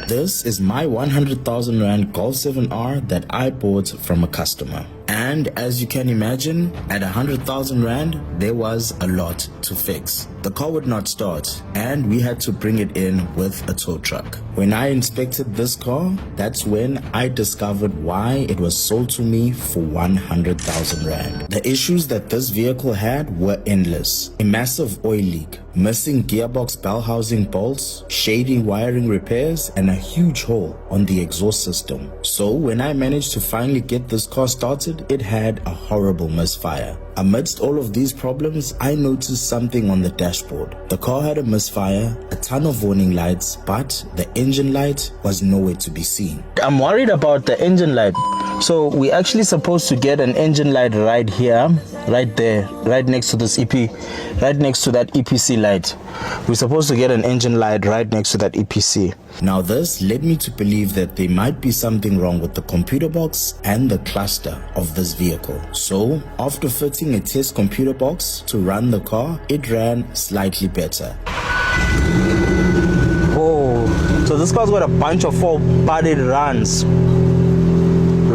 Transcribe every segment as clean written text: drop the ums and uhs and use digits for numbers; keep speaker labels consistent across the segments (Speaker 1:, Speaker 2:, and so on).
Speaker 1: This is my 100,000 Rand Golf 7R that I bought from a customer. And as you can imagine, at 100,000 Rand, there was a lot to fix. The car would not start, and we had to bring it in with a tow truck. When I inspected this car, that's when I discovered why it was sold to me for 100,000 Rand. The issues that this vehicle had were endless. A massive oil leak, missing gearbox bell housing bolts, shady wiring repairs, and a huge hole on the exhaust system. So when I managed to finally get this car started, it had a horrible misfire. Amidst all of these problems, I noticed something on the dashboard. The car had a misfire, a ton of warning lights, but the engine light was nowhere to be seen. I'm worried about the engine light. So we're actually supposed to get an engine light right here, right there, right next to this EP, right next to that EPC light. We're supposed to get an engine light right next to that EPC. Now this led me to believe that there might be something wrong with the computer box and the cluster of this vehicle. So after fitting a test computer box to run the car, it ran slightly better. Oh, so this car's got a bunch of full-bodied runs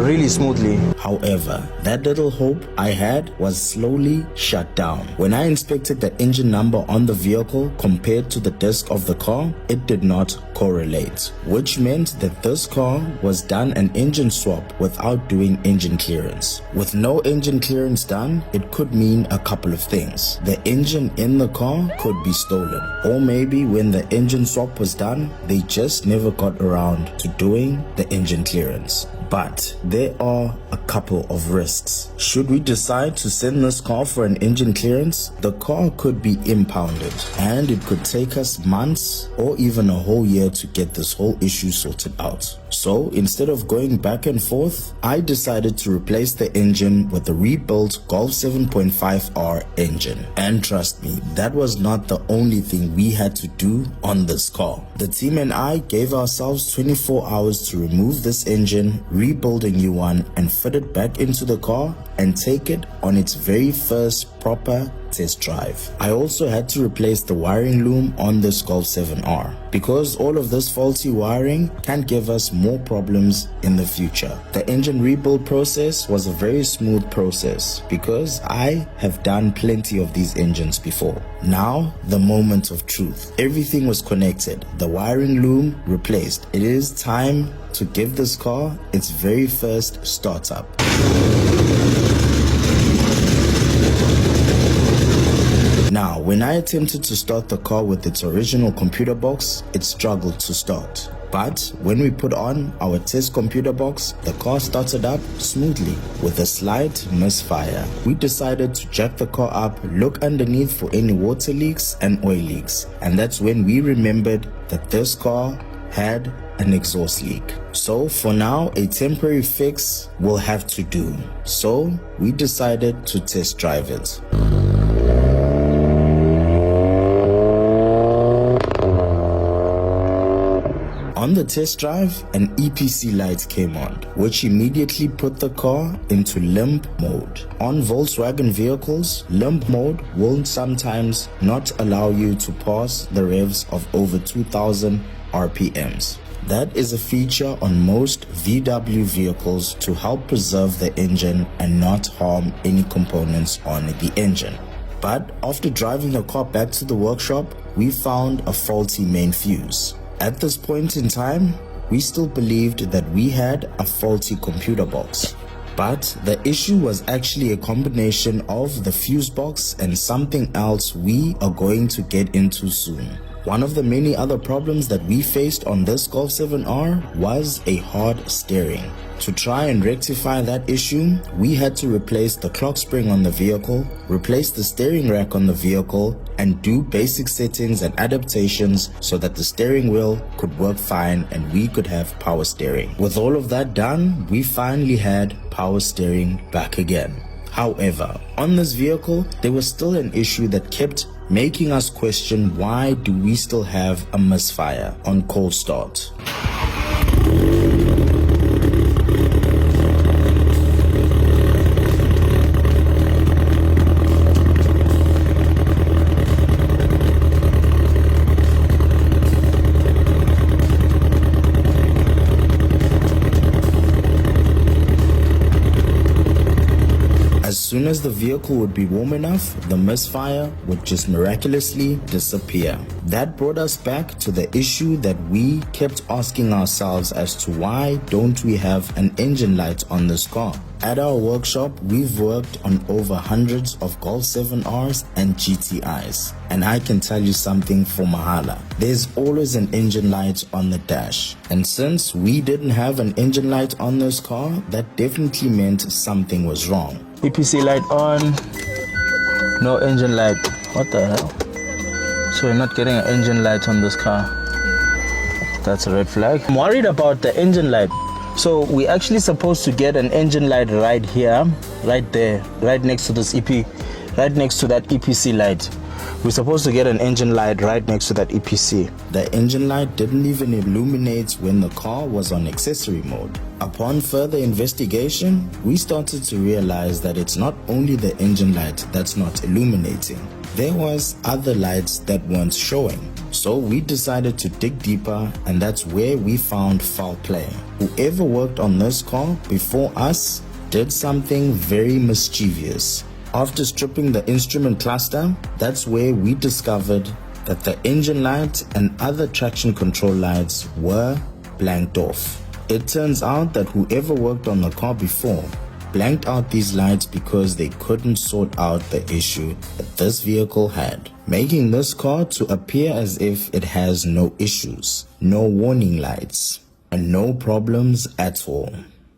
Speaker 1: really smoothly. However, that little hope I had was slowly shut down. When I inspected the engine number on the vehicle compared to the disc of the car, it did not correlate, which meant that this car was done an engine swap without doing engine clearance. With no engine clearance done, it could mean a couple of things. The engine in the car could be stolen, or maybe when the engine swap was done, they just never got around to doing the engine clearance. But there are a couple of risks. Should we decide to send this car for an engine clearance, the car could be impounded, and it could take us months or even a whole year to get this whole issue sorted out. So instead of going back and forth, I decided to replace the engine with a rebuilt Golf 7.5R engine. And trust me, that was not the only thing we had to do on this car. The team and I gave ourselves 24 hours to remove this engine, rebuild a new one, and fit it back into the car and take it on its very first proper test drive. I also had to replace the wiring loom on this Golf 7R because all of this faulty wiring can give us more problems in the future. The engine rebuild process was a very smooth process because I have done plenty of these engines before. Now, the moment of truth. Everything was connected. The wiring loom replaced. It is time to give this car its very first startup. Now, when I attempted to start the car with its original computer box, it struggled to start. But when we put on our test computer box, the car started up smoothly with a slight misfire. We decided to jack the car up, look underneath for any water leaks and oil leaks. And that's when we remembered that this car had an exhaust leak. So for now, a temporary fix will have to do. So we decided to test drive it. On the test drive, an EPC light came on, which immediately put the car into limp mode. On Volkswagen vehicles, limp mode will sometimes not allow you to pass the revs of over 2000 RPMs. That is a feature on most VW vehicles to help preserve the engine and not harm any components on the engine. But after driving the car back to the workshop, we found a faulty main fuse. At this point in time, we still believed that we had a faulty computer box. But the issue was actually a combination of the fuse box and something else we are going to get into soon. One of the many other problems that we faced on this Golf 7R was a hard steering. To try and rectify that issue, we had to replace the clock spring on the vehicle, replace the steering rack on the vehicle, and do basic settings and adaptations so that the steering wheel could work fine and we could have power steering. With all of that done, we finally had power steering back again. However, on this vehicle, there was still an issue that kept making us question why do we still have a misfire on cold start. soon as the vehicle would be warm enough, the misfire would just miraculously disappear. That brought us back to the issue that we kept asking ourselves as to why don't we have an engine light on this car. At our workshop, we've worked on over hundreds of Golf 7Rs and GTIs. And I can tell you something for mahala. There's always an engine light on the dash. And since we didn't have an engine light on this car, that definitely meant something was wrong. EPC light on, no engine light. What the hell? So we're not getting an engine light on this car. That's a red flag. I'm worried about the engine light. So we're actually supposed to get an engine light right here, right there, right next to this right next to that EPC light. We're supposed to get an engine light right next to that EPC. The engine light didn't even illuminate when the car was on accessory mode. Upon further investigation, we started to realize that it's not only the engine light that's not illuminating. There was other lights that weren't showing. So we decided to dig deeper, and that's where we found foul play. Whoever worked on this car before us did something very mischievous. After stripping the instrument cluster, that's where we discovered that the engine light and other traction control lights were blanked off. It turns out that whoever worked on the car before blanked out these lights because they couldn't sort out the issue that this vehicle had, making this car to appear as if it has no issues, no warning lights, and no problems at all.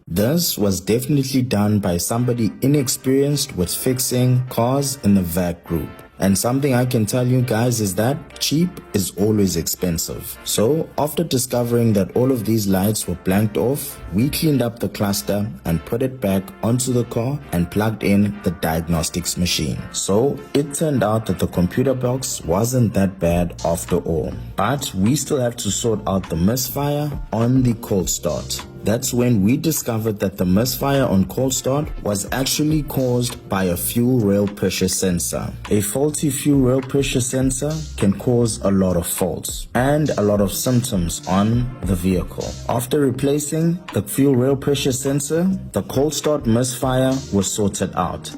Speaker 1: This was definitely done by somebody inexperienced with fixing cars in the VAC group. And something I can tell you guys is that cheap is always expensive. So after discovering that all of these lights were blanked off, we cleaned up the cluster and put it back onto the car and plugged in the diagnostics machine. So it turned out that the computer box wasn't that bad after all. But we still have to sort out the misfire on the cold start. That's when we discovered that the misfire on cold start was actually caused by a fuel rail pressure sensor. A faulty fuel rail pressure sensor can cause a lot of faults and a lot of symptoms on the vehicle. After replacing the fuel rail pressure sensor, the cold start misfire was sorted out.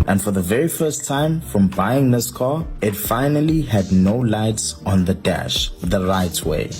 Speaker 1: And for the very first time from buying this car, it finally had no lights on the dash the right way.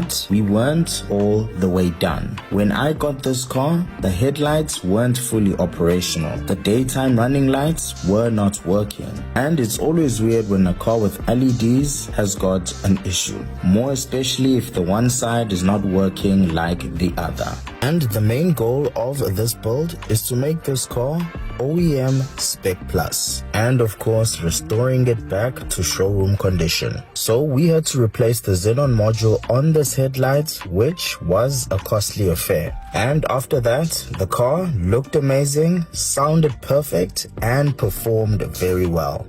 Speaker 1: But we weren't all the way done. When I got this car, the headlights weren't fully operational. The daytime running lights were not working. And it's always weird when a car with LEDs has got an issue, more especially if the one side is not working like the other. And the main goal of this build is to make this car OEM Spec Plus, and of course restoring it back to showroom condition. So we had to replace the xenon module on this headlight, which was a costly affair. And after that, the car looked amazing, sounded perfect, and performed very well.